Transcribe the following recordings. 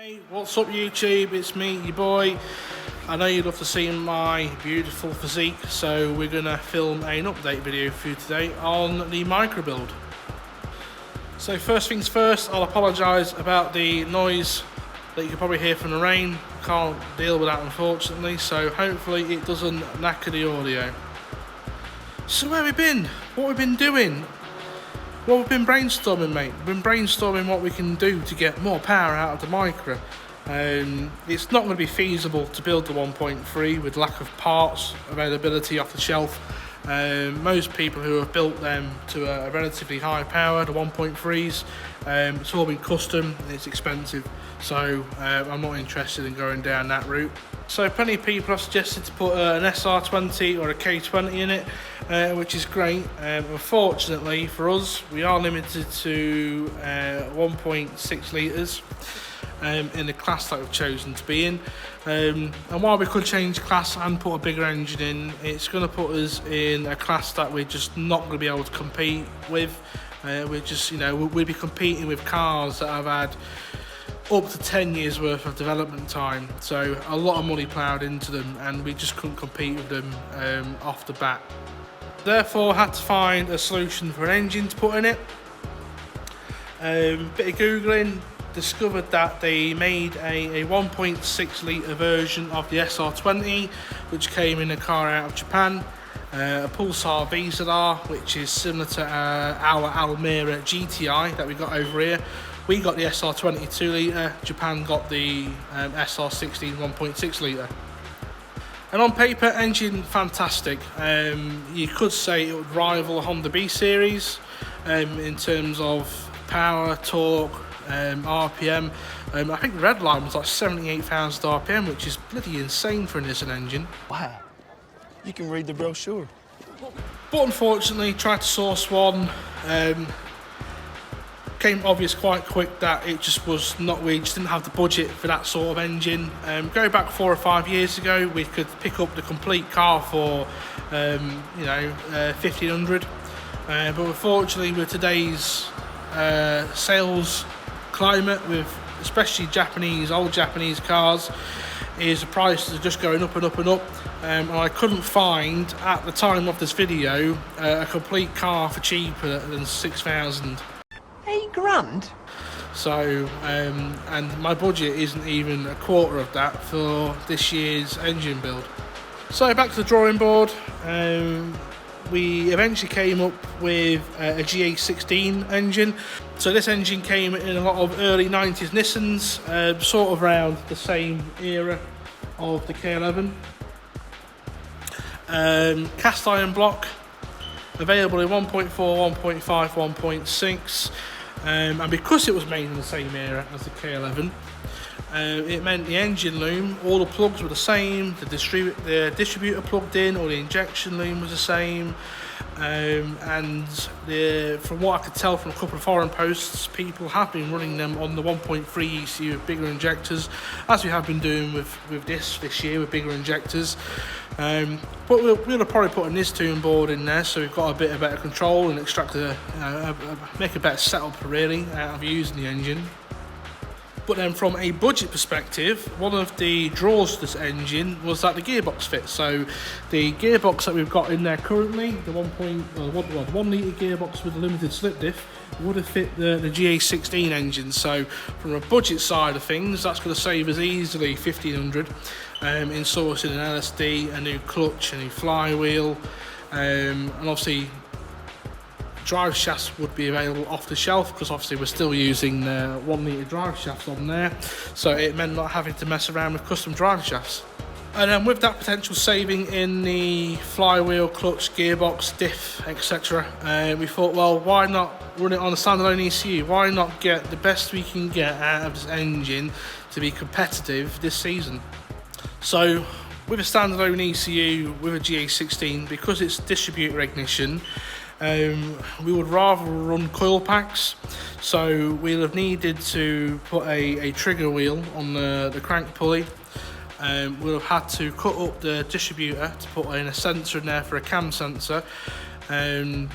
Hey, what's up YouTube? It's me, your boy. I know you'd love to see my beautiful physique, so we're gonna film an update video for you today on the Micra build. So first things first, I'll apologise about the noise that you can probably hear from the rain. Can't deal with that unfortunately, so hopefully it doesn't knacker the audio. So where have we been? What have we been doing? Well, we've been brainstorming, mate. We've been brainstorming what we can do to get more power out of the Micra. It's not going to be feasible to build the 1.3 with lack of parts availability off the shelf. Most people who have built them to a relatively high power, the 1.3s, it's all been custom and it's expensive. So I'm not interested in going down that route. So plenty of people have suggested to put an SR20 or a K20 in it, which is great. Unfortunately for us, we are limited to 1.6 litres in the class that we've chosen to be in. And while we could change class and put a bigger engine in, it's going to put us in a class that we're just not going to be able to compete with. We're just, we'll be competing with cars that have had up to 10 years worth of development time, so a lot of money ploughed into them, and we just couldn't compete with them off the bat. Therefore had to find a solution for an engine to put in it. Bit of googling, discovered that they made a 1.6 litre version of the SR20, which came in a car out of Japan, a Pulsar VZR, which is similar to our Almera GTI that we got over here. We got the SR20 2 litre, Japan got the SR16 1.6 litre. And on paper, engine fantastic. You could say it would rival a Honda B series in terms of power, torque, RPM. I think the red line was like 78,000 RPM, which is bloody insane for a Nissan engine. Wow, you can read the brochure. But unfortunately, tried to source one. Came obvious quite quick that it just was not, we just didn't have the budget for that sort of engine. Go back 4 or 5 years ago, we could pick up the complete car for 1,500. But unfortunately, with today's sales climate, with especially old Japanese cars, is the prices are just going up and up and up. And I couldn't find at the time of this video a complete car for cheaper than 6,000. $8,000? So, and my budget isn't even a quarter of that for this year's engine build. So back to the drawing board. We eventually came up with a Ga16 engine. So this engine came in a lot of early 90s Nissans, sort of around the same era of the K11. Cast iron block, available in 1.4, 1.5, 1.6. And because it was made in the same era as the K11, it meant the engine loom, all the plugs were the same, the distributor plugged in, or the injection loom was the same, and from what I could tell from a couple of forum posts, people have been running them on the 1.3 ECU with bigger injectors, as we have been doing with this year with bigger injectors. But we'll probably put a Nistoon board in there, so we've got a bit of better control and extract make a better setup really out of using the engine. But then from a budget perspective, one of the draws to this engine was that the gearbox fits. So the gearbox that we've got in there currently, the 1 litre gearbox with a limited slip diff, would have fit the Ga16 engine. So from a budget side of things, that's going to save us easily 1,500 in sourcing an LSD, a new clutch, a new flywheel, and obviously drive shafts would be available off the shelf, because obviously we're still using 1 litre drive shafts on there, so it meant not having to mess around with custom drive shafts. And then with that potential saving in the flywheel, clutch, gearbox, diff, etc., we thought, well, why not run it on a standalone ECU? Why not get the best we can get out of this engine to be competitive this season? So with a standalone ECU with a Ga16, because it's distributor ignition, we would rather run coil packs, so we'll have needed to put a trigger wheel on the crank pulley. We'll have had to cut up the distributor to put in a sensor in there for a cam sensor, and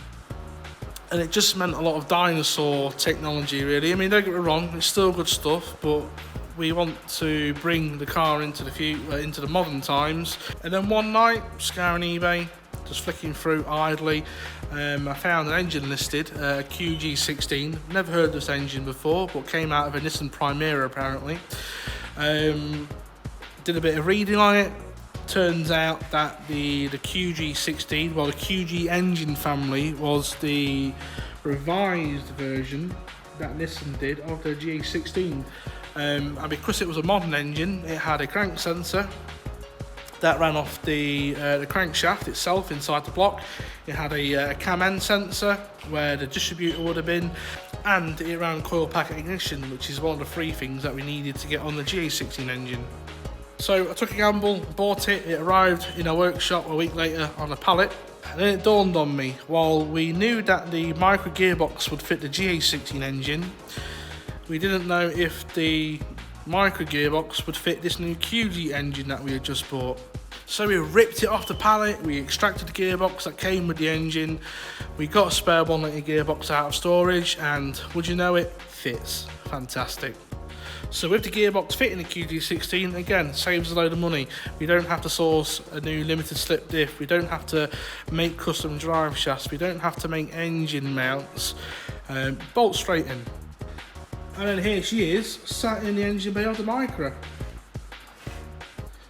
it just meant a lot of dinosaur technology really. I mean, don't get me wrong, it's still good stuff, but we want to bring the car into the modern times. And then one night, scouring eBay, just flicking through idly, I found an engine listed, a Ga16. Never heard of this engine before, but came out of a Nissan Micra apparently. Did a bit of reading on it. Turns out that the Ga16, well, the GizFab Engine family was the revised version that Nissan did of the Ga16. And because it was a modern engine, it had a crank sensor that ran off the crankshaft itself inside the block. It had a cam end sensor where the distributor would have been, and it ran coil packet ignition, which is one of the 3 things that we needed to get on the Ga16 engine. So I took a gamble, bought it. It arrived in a workshop a week later on a pallet, and then it dawned on me, while we knew that the Micra gearbox would fit the Ga16 engine, we didn't know if the Micra gearbox would fit this new GizFab engine that we had just bought. So we ripped it off the pallet, we extracted the gearbox that came with the engine, we got a spare 1 litre gearbox out of storage, and would you know it, fits. Fantastic. So with the gearbox fitting the Ga16, again, saves a load of money. We don't have to source a new limited slip diff, we don't have to make custom drive shafts, we don't have to make engine mounts, bolt straight in. And then here she is, sat in the engine bay of the Micra.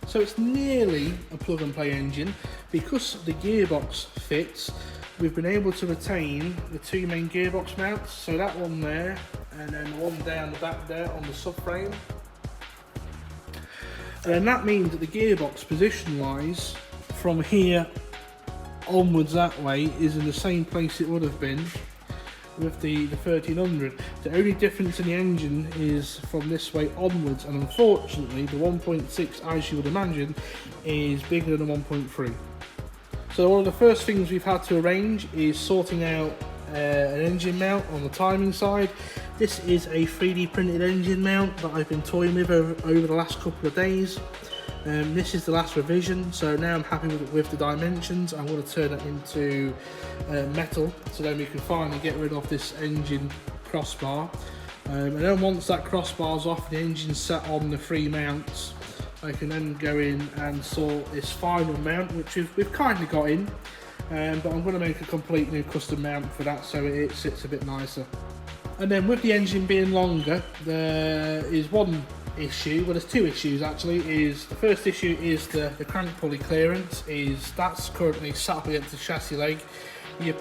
So it's nearly a plug and play engine. Because the gearbox fits, we've been able to retain the 2 main gearbox mounts. So that one there, and then the one down the back there on the subframe. And then that means that the gearbox position wise, from here onwards that way, is in the same place it would have been with the 1300. The only difference in the engine is from this way onwards, and unfortunately the 1.6, as you would imagine, is bigger than the 1.3. So one of the first things we've had to arrange is sorting out an engine mount on the timing side. This is a 3D printed engine mount that I've been toying with over the last couple of days. This is the last revision, so now I'm happy with the dimensions. I'm going to turn it into metal, so then we can finally get rid of this engine crossbar. And then once that crossbar's off, the engine's set on the 3 mounts, I can then go in and sort this final mount, which we've kindly got in, but I'm going to make a complete new custom mount for that so it sits a bit nicer. And then with the engine being longer, there is one issue, well there's 2 issues actually. Is the first issue is the crank pulley clearance, that's currently sat up against the chassis leg. You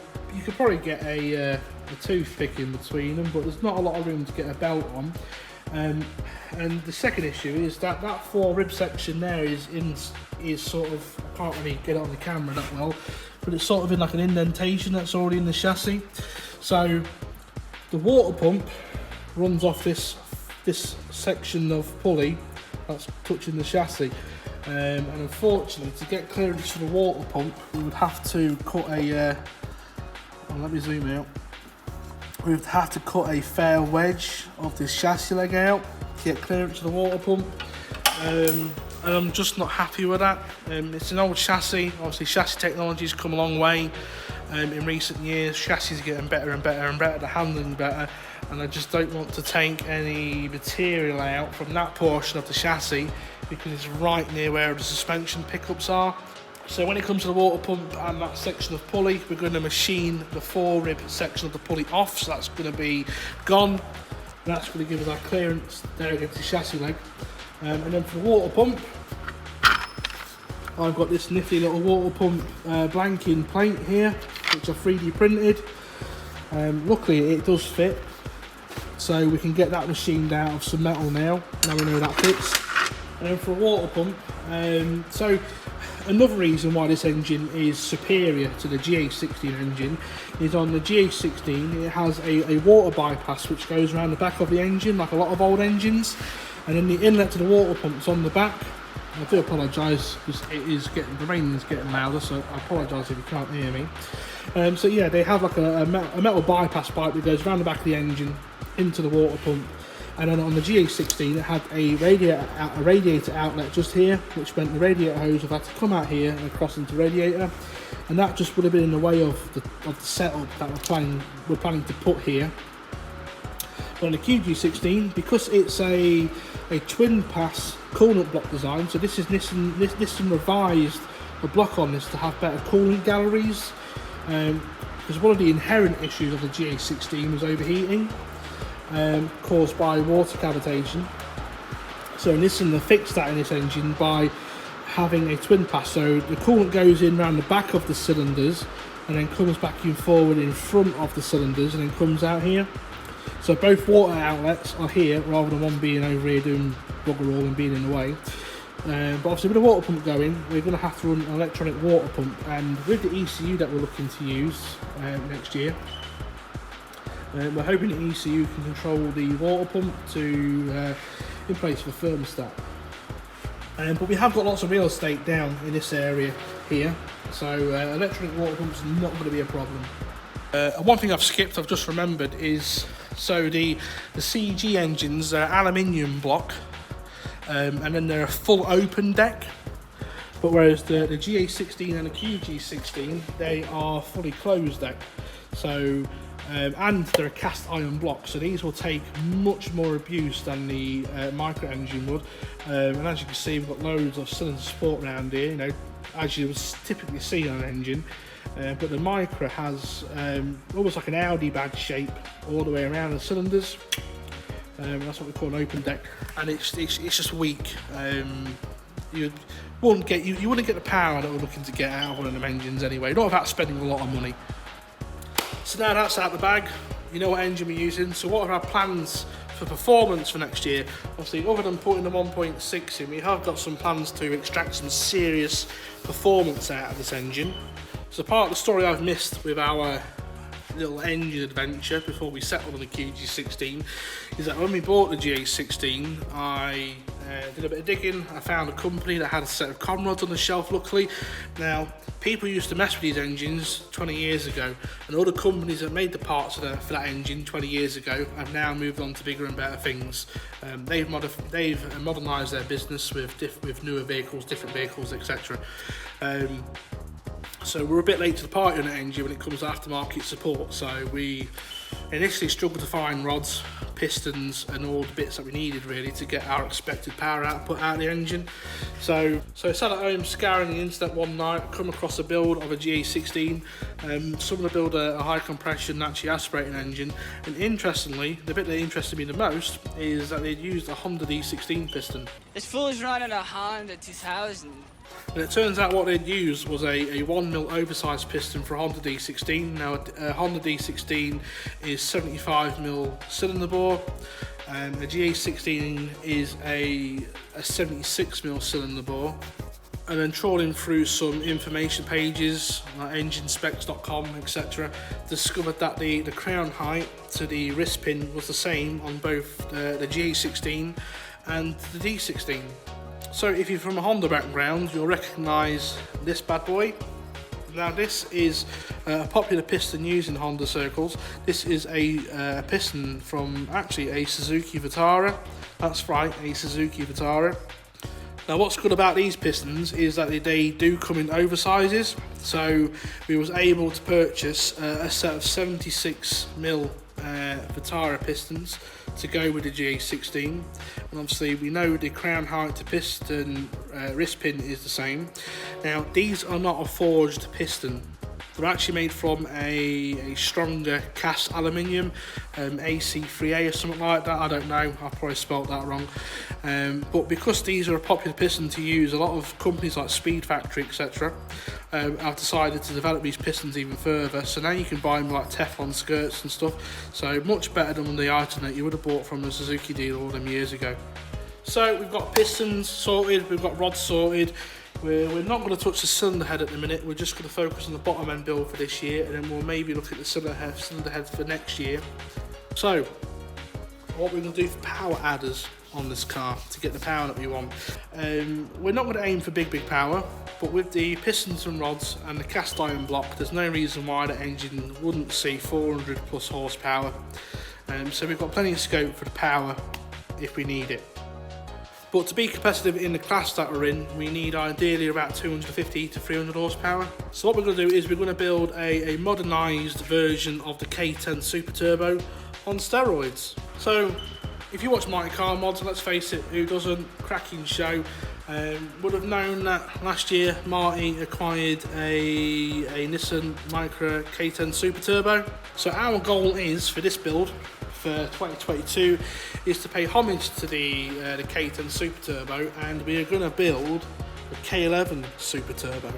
could probably get a toothpick in between them, but there's not a lot of room to get a belt on. And the second issue is that 4 rib section there is sort of, I can't really get it on the camera that well, but it's sort of in like an indentation that's already in the chassis. So the water pump runs off this section of pulley that's touching the chassis, and unfortunately to get clearance for the water pump we would have to cut a let me zoom out. We would have to cut a fair wedge of this chassis leg out to get clearance to the water pump, and I'm just not happy with that. It's an old chassis. Obviously chassis technology's come a long way in recent years. Chassis are getting better and better and better, the handling better, and I just don't want to take any material out from that portion of the chassis because it's right near where the suspension pickups are. So when it comes to the water pump and that section of pulley, we're going to machine the 4 rib section of the pulley off, so that's going to be gone. That's going to give us our clearance there against the chassis leg. And then for the water pump, I've got this nifty little water pump blanking plate here, which I 3D printed. Luckily it does fit, so we can get that machined out of some metal now we know that fits. And then for a water pump, so another reason why this engine is superior to the Ga16 engine is on the Ga16 it has a water bypass which goes around the back of the engine like a lot of old engines, and then the inlet to the water pump's on the back. I do apologise because the rain is getting louder, so I apologise if you can't hear me. So yeah, they have like a metal bypass pipe that goes around the back of the engine into the water pump. And then on the Ga16 it had a radiator outlet just here, which meant the radiator hose would have had to come out here and across into the radiator, and that just would have been in the way of the setup that we're planning to put here. On the Ga16, because it's a twin pass coolant block design, so this is Nissan revised the block on this to have better coolant galleries, because one of the inherent issues of the Ga16 was overheating, caused by water cavitation. So Nissan have fixed that in this engine by having a twin pass, so the coolant goes in around the back of the cylinders and then comes back in forward in front of the cylinders and then comes out here. So both water outlets are here rather than one being over here doing bugger all and being in the way. But obviously with the water pump going, we're going to have to run an electronic water pump, and with the ECU that we're looking to use next year, we're hoping the ECU can control the water pump to in place for the thermostat. But we have got lots of real estate down in this area here, so electronic water pumps are not going to be a problem. One thing I've skipped, I've just remembered, is so the CG engines, they're aluminium block, and then they're a full open deck, but whereas the Ga16 and the Ga16, they are fully closed deck. So and they're a cast iron block, so these will take much more abuse than the Micra engine would. And as you can see, we've got loads of cylinder support around here, you know, as you would typically see on an engine. But the Micra has almost like an Audi badge shape all the way around the cylinders. That's what we call an open deck, and it's just weak. You wouldn't get the power that we're looking to get out of one of them engines anyway, not without spending a lot of money. So now that's out of the bag, you know what engine we're using. So what are our plans for performance for next year? Obviously, other than putting the 1.6 in, we have got some plans to extract some serious performance out of this engine. So part of the story I've missed with our little engine adventure before we settled on the Ga16 is that when we bought the Ga16, I did a bit of digging. I found a company that had a set of con rods on the shelf, luckily. Now, people used to mess with these engines 20 years ago, and all the companies that made the parts for that engine 20 years ago have now moved on to bigger and better things. They've modernised their business with newer vehicles, different vehicles, etc. So we're a bit late to the party on the engine when it comes to aftermarket support. So we initially struggled to find rods, pistons and all the bits that we needed really to get our expected power output out of the engine. So I sat at home scouring the internet one night, come across a build of a Ga16. Someone built a high compression naturally aspirating engine, and interestingly, the bit that interested me the most is that they'd used a Honda D16 piston. This fool is running a Honda 2000. And it turns out what they'd used was a 1mm oversized piston for a Honda D16. Now a Honda D16 is 75mm cylinder bore, and a Ga16 is a 76mm cylinder bore. And then trawling through some information pages like enginespecs.com, etc., discovered that the crown height to the wrist pin was the same on both the Ga16 and the D16. So if you're from a Honda background, you'll recognise this bad boy. Now this is a popular piston used in Honda circles. This is a piston from actually a Suzuki Vitara. That's right, a Suzuki Vitara. Now what's good about these pistons is that they do come in oversizes. So we was able to purchase a set of 76mm Vitara pistons to go with the Ga16, and obviously we know the crown height to piston wrist pin is the same. Now these are not a forged piston, they're actually made from a stronger cast aluminium, AC3A or something like that, I don't know, I've probably spelt that wrong. But because these are a popular piston to use, a lot of companies like Speed Factory, etc., have decided to develop these pistons even further, so now you can buy them like Teflon skirts and stuff, so much better than the item that you would have bought from the Suzuki dealer all them years ago. So we've got pistons sorted, we've got rods sorted. We're not going to touch the cylinder head at the minute, we're just going to focus on the bottom end build for this year, and then we'll maybe look at the cylinder head for next year. So what we're going to do for power adders on this car to get the power that we want. We're not going to aim for big power, but with the pistons and rods and the cast iron block, there's no reason why the engine wouldn't see 400 plus horsepower. So we've got plenty of scope for the power if we need it. But to be competitive in the class that we're in, we need ideally about 250 to 300 horsepower. So what we're going to do is we're going to build a modernised version of the K10 Super Turbo on steroids. So if you watch Mighty Car Mods, let's face it, who doesn't? Cracking show. Would have known that last year Marty acquired a Nissan Micra K11 Super Turbo. So our goal is for this build for 2022 is to pay homage to the K11 Super Turbo, and we are going to build the K11 Super Turbo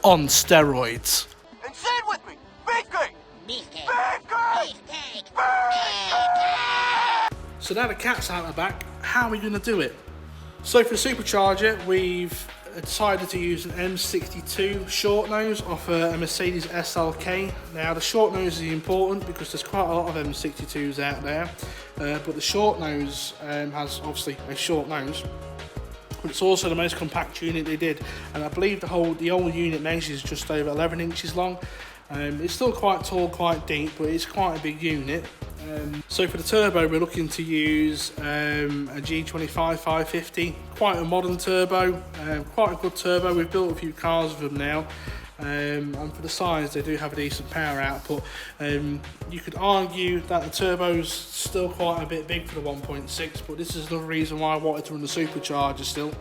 on steroids. And say it with me. Beefcake! Beefcake. Beefcake! Beefcake. So now the cat's out of the bag, how are we going to do it? So for the supercharger, we've decided to use an M62 short nose off a Mercedes SLK. Now the short nose is important because there's quite a lot of M62s out there, but the short nose has obviously a short nose, but it's also the most compact unit they did, and I believe the whole unit measures just over 11 inches long. It's still quite tall, quite deep, but it's quite a big unit. So for the turbo, we're looking to use a G25 550, quite a modern turbo, quite a good turbo. We've built a few cars with them now, and for the size they do have a decent power output. You could argue that the turbo's still quite a bit big for the 1.6, but this is another reason why I wanted to run the supercharger still.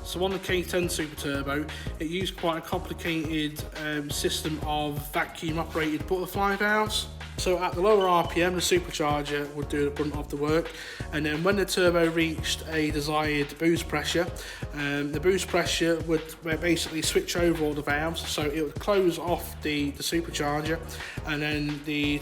So on the K10 Super Turbo, it used quite a complicated system of vacuum operated butterfly valves. So at the lower RPM, the supercharger would do the brunt of the work, and then when the turbo reached a desired boost pressure, the boost pressure would basically switch over all the valves, so it would close off the supercharger, and then the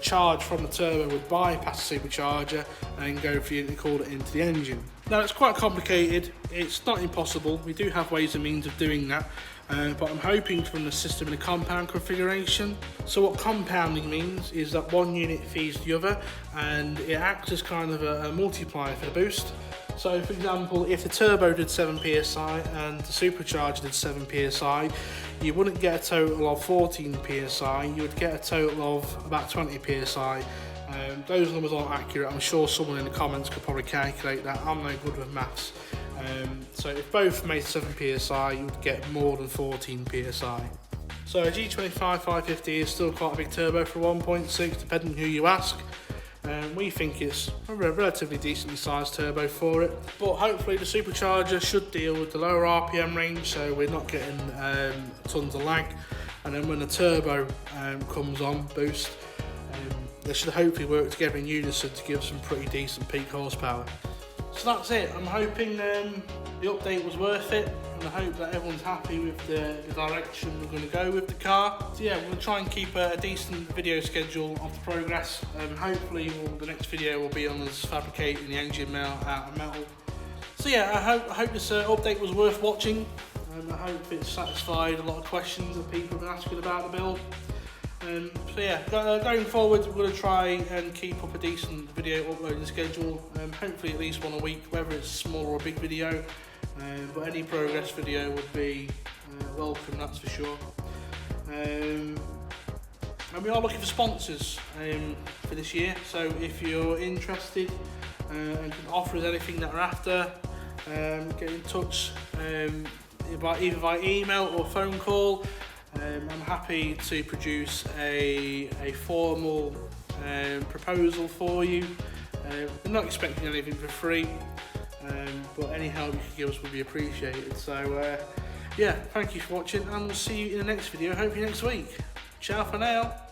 charge from the turbo would bypass the supercharger and go for the intercooler into the engine. Now it's quite complicated, it's not impossible, we do have ways and means of doing that. But I'm hoping to run the system in a compound configuration. So what compounding means is that one unit feeds the other, and it acts as kind of a multiplier for the boost. So for example, if the turbo did 7 psi and the supercharger did 7 psi, you wouldn't get a total of 14 psi, you would get a total of about 20 psi. Those numbers aren't accurate, I'm sure someone in the comments could probably calculate that, I'm no good with maths. So if both made 7 psi, you would get more than 14 psi. So a G25 550 is still quite a big turbo for 1.6, depending who you ask. We think it's a relatively decently sized turbo for it, but hopefully the supercharger should deal with the lower RPM range, so we're not getting tons of lag. And then when the turbo comes on boost, they should hopefully work together in unison to give some pretty decent peak horsepower. So that's it. I'm hoping the update was worth it, and I hope that everyone's happy with the direction we're going to go with the car. So yeah, we're going to try and keep a decent video schedule of the progress. Hopefully the next video will be on us fabricating the engine out of metal. So yeah, I hope this update was worth watching. I hope it satisfied a lot of questions that people have been asking about the build. So yeah, going forward we're going to try and keep up a decent video uploading schedule, hopefully at least one a week, whether it's a small or a big video, but any progress video would be welcome, that's for sure. And we are looking for sponsors for this year, so if you're interested and can offer us anything that we're after, get in touch either by email or phone call. I'm happy to produce a formal proposal for you. I'm not expecting anything for free, but any help you can give us would be appreciated. So yeah, thank you for watching, and we'll see you in the next video, hopefully next week. Ciao for now.